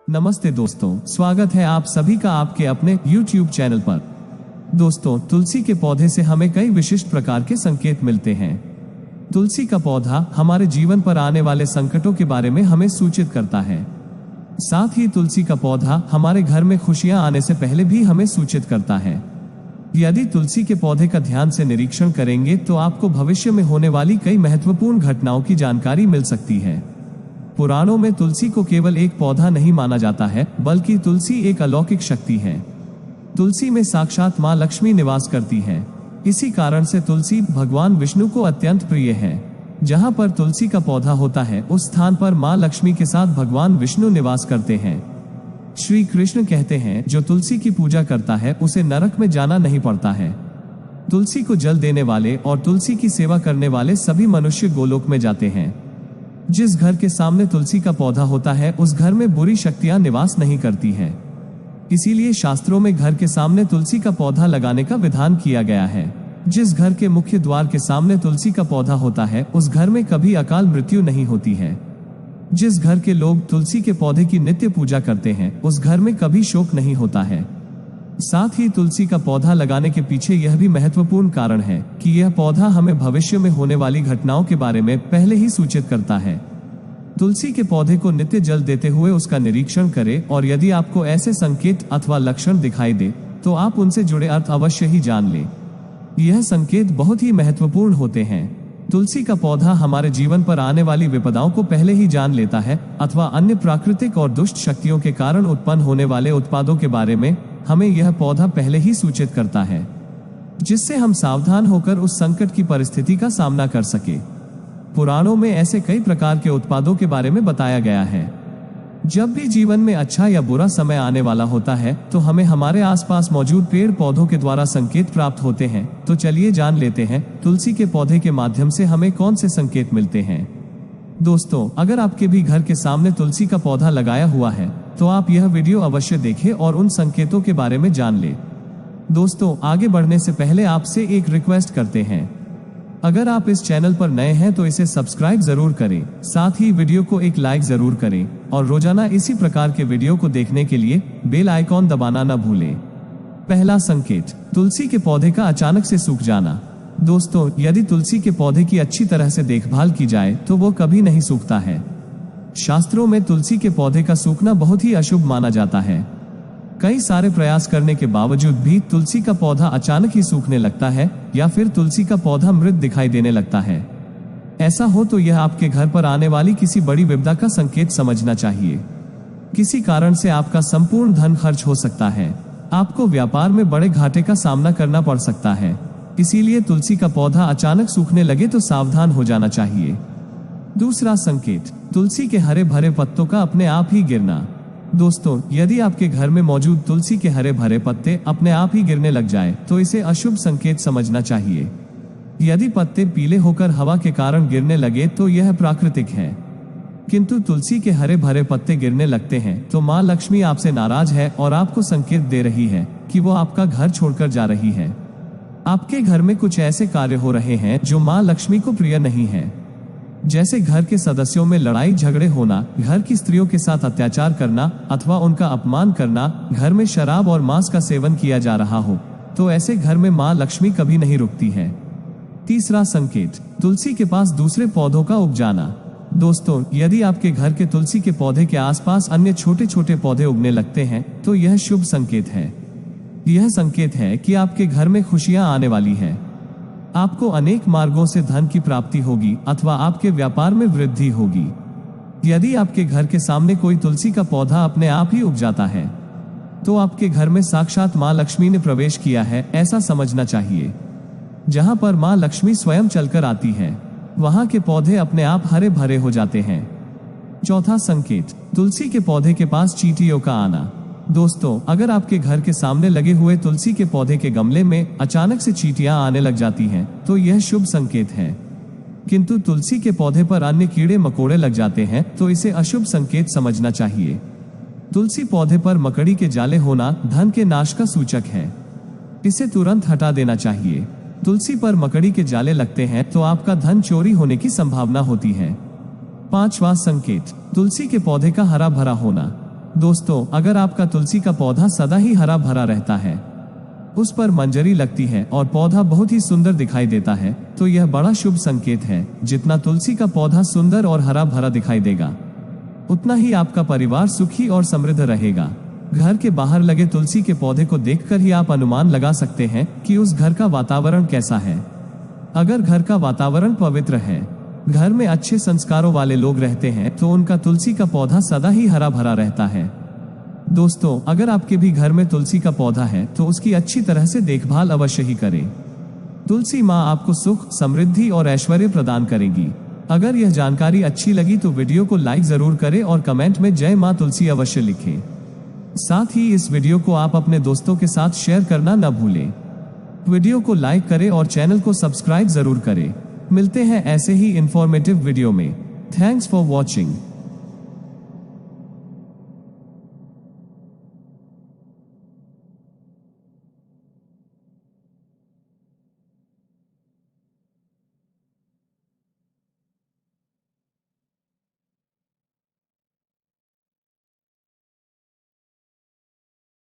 नमस्ते दोस्तों, स्वागत है आप सभी का आपके अपने YouTube चैनल पर। दोस्तों, तुलसी के पौधे से हमें कई विशिष्ट प्रकार के संकेत मिलते हैं। तुलसी का पौधा हमारे जीवन पर आने वाले संकटों के बारे में हमें सूचित करता है। साथ ही तुलसी का पौधा हमारे घर में खुशियां आने से पहले भी हमें सूचित करता है। यदि तुलसी के पौधे का ध्यान से निरीक्षण करेंगे तो आपको भविष्य में होने वाली कई महत्वपूर्ण घटनाओं की जानकारी मिल सकती है। पुराणों में तुलसी को केवल एक पौधा नहीं माना जाता है, बल्कि तुलसी एक अलौकिक शक्ति है। तुलसी में साक्षात मां लक्ष्मी निवास करती है। इसी कारण से तुलसी भगवान विष्णु को अत्यंत प्रिय है। जहां पर तुलसी का पौधा होता है, उस स्थान पर मां लक्ष्मी के साथ भगवान विष्णु निवास करते हैं। श्री कृष्ण कहते हैं, जो तुलसी की पूजा करता है उसे नरक में जाना नहीं पड़ता है। तुलसी को जल देने वाले और तुलसी की सेवा करने वाले सभी मनुष्य गोलोक में जाते हैं। जिस घर के सामने तुलसी का पौधा होता है, उस घर में बुरी शक्तियां निवास नहीं करती हैं। इसीलिए शास्त्रों में घर के सामने तुलसी का पौधा लगाने का विधान किया गया है। जिस घर के मुख्य द्वार के सामने तुलसी का पौधा होता है, उस घर में कभी अकाल मृत्यु नहीं होती है। जिस घर के लोग तुलसी के पौधे की नित्य पूजा करते हैं, उस घर में कभी शोक नहीं होता है। साथ ही तुलसी का पौधा लगाने के पीछे यह भी महत्वपूर्ण कारण है कि यह पौधा हमें भविष्य में होने वाली घटनाओं के बारे में पहले ही सूचित करता है। तुलसी के पौधे को नित्य जल देते हुए उसका निरीक्षण करें, और यदि आपको ऐसे संकेत अथवा लक्षण दिखाई दे तो आप उनसे जुड़े अर्थ अवश्य ही जान लें। यह संकेत बहुत ही महत्वपूर्ण होते हैं। तुलसी का पौधा हमारे जीवन पर आने वाली विपदाओं को पहले ही जान लेता है, अथवा अन्य प्राकृतिक और दुष्ट शक्तियों के कारण उत्पन्न होने वाले उत्पादों के बारे में हमें यह पौधा पहले ही सूचित करता है, जिससे हम सावधान होकर उस संकट की परिस्थिति का सामना कर सके। पुराणों में ऐसे कई प्रकार के उत्पादों के बारे में बताया गया है। जब भी जीवन में अच्छा या बुरा समय आने वाला होता है, तो हमें हमारे आसपास मौजूद पेड़ पौधों के द्वारा संकेत प्राप्त होते हैं। तो चलिए जान लेते हैं तुलसी के पौधे के माध्यम से हमें कौन से संकेत मिलते हैं। दोस्तों, अगर आपके भी घर के सामने तुलसी का पौधा लगाया हुआ है, तो आप यह वीडियो अवश्य देखें और उन संकेतों के बारे में जान लें। दोस्तों, आगे बढ़ने से पहले आपसे एक रिक्वेस्ट करते हैं। अगर आप इस चैनल पर नए हैं तो इसे सब्सक्राइब जरूर करें, साथ ही वीडियो को एक लाइक जरूर करें, और रोजाना इसी प्रकार के वीडियो को देखने के लिए बेल आइकॉन दबाना न भूलें। पहला संकेत, तुलसी के पौधे का अचानक से सूख जाना। दोस्तों, यदि तुलसी के पौधे की अच्छी तरह से देखभाल की जाए तो वो कभी नहीं सूखता है। शास्त्रों में तुलसी के पौधे का सूखना बहुत ही अशुभ माना जाता है। कई सारे प्रयास करने के बावजूद भी तुलसी का पौधा अचानक ही सूखने लगता है, या फिर तुलसी का पौधा मृत दिखाई देने लगता है। ऐसा हो तो यह आपके घर पर आने वाली किसी बड़ी विपदा का संकेत समझना चाहिए। किसी कारण से आपका संपूर्ण धन खर्च हो सकता है। आपको व्यापार में बड़े घाटे का सामना करना पड़ सकता है। इसीलिए तुलसी का पौधा अचानक सूखने लगे तो सावधान हो जाना चाहिए। दूसरा संकेत, तुलसी के हरे भरे पत्तों का अपने आप ही गिरना। दोस्तों, यदि आपके घर में मौजूद तुलसी के हरे भरे पत्ते अपने आप ही गिरने लग जाए तो इसे अशुभ संकेत समझना चाहिए। यदि पत्ते पीले होकर हवा के कारण गिरने लगे तो यह प्राकृतिक है, किंतु तुलसी के हरे भरे पत्ते गिरने लगते हैं तो मां लक्ष्मी आपसे नाराज है और आपको संकेत दे रही है कि वो आपका घर छोड़कर जा रही है। आपके घर में कुछ ऐसे कार्य हो रहे हैं जो मां लक्ष्मी को प्रिय नहीं है, जैसे घर के सदस्यों में लड़ाई झगड़े होना, घर की स्त्रियों के साथ अत्याचार करना अथवा उनका अपमान करना, घर में शराब और मांस का सेवन किया जा रहा हो, तो ऐसे घर में मां लक्ष्मी कभी नहीं रुकती है। तीसरा संकेत, तुलसी के पास दूसरे पौधों का उग जाना। दोस्तों, यदि आपके घर के तुलसी के पौधे के आसपास अन्य छोटे छोटे पौधे उगने लगते हैं तो यह शुभ संकेत है। यह संकेत है कि आपके घर में खुशियां आने वाली है। आपको अनेक मार्गों से धन की प्राप्ति होगी अथवा आपके व्यापार में वृद्धि होगी। यदि आपके घर के सामने कोई तुलसी का पौधा अपने आप ही उग जाता है तो आपके घर में साक्षात मां लक्ष्मी ने प्रवेश किया है, ऐसा समझना चाहिए। जहां पर मां लक्ष्मी स्वयं चलकर आती है, वहां के पौधे अपने आप हरे भरे हो जाते हैं। चौथा संकेत, तुलसी के पौधे के पास चींटियों का आना। दोस्तों, अगर आपके घर के सामने लगे हुए तुलसी के पौधे के गमले में अचानक से चींटियां आने लग जाती हैं, तो यह शुभ संकेत है। किंतु तुलसी के पौधे पर अन्य कीड़े मकोड़े लग जाते हैं तो इसे अशुभ संकेत समझना चाहिए। तुलसी पौधे पर मकड़ी के जाले होना धन के नाश का सूचक है। इसे तुरंत हटा देना चाहिए। तुलसी पर मकड़ी के जाले लगते हैं तो आपका धन चोरी होने की संभावना होती है। पांचवा संकेत, तुलसी के पौधे का हरा भरा होना। दोस्तों, अगर आपका तुलसी का पौधा सदा ही हरा भरा रहता है, उस पर मंजरी लगती है और पौधा बहुत ही सुंदर दिखाई देता है, तो यह बड़ा शुभ संकेत है। जितना तुलसी का पौधा सुंदर और हरा भरा दिखाई देगा, उतना ही आपका परिवार सुखी और समृद्ध रहेगा। घर के बाहर लगे तुलसी के पौधे को देखकर ही आप अनुमान लगा सकते हैं कि उस घर का वातावरण कैसा है। अगर घर का वातावरण पवित्र है, घर में अच्छे संस्कारों वाले लोग रहते हैं, तो उनका तुलसी का पौधा सदा ही हरा भरा रहता है। दोस्तों, अगर आपके भी घर में तुलसी का पौधा है तो उसकी अच्छी तरह से देखभाल अवश्य ही करें। तुलसी माँ आपको सुख, समृद्धि और ऐश्वर्य प्रदान करेगी। अगर यह जानकारी अच्छी लगी तो वीडियो को लाइक जरूर करें और कमेंट में जय माँ तुलसी अवश्य लिखें। साथ ही इस वीडियो को आप अपने दोस्तों के साथ शेयर करना न भूलें। वीडियो को लाइक करें और चैनल को सब्सक्राइब जरूर करें। मिलते हैं ऐसे ही इंफॉर्मेटिव वीडियो में। Thanks for watching.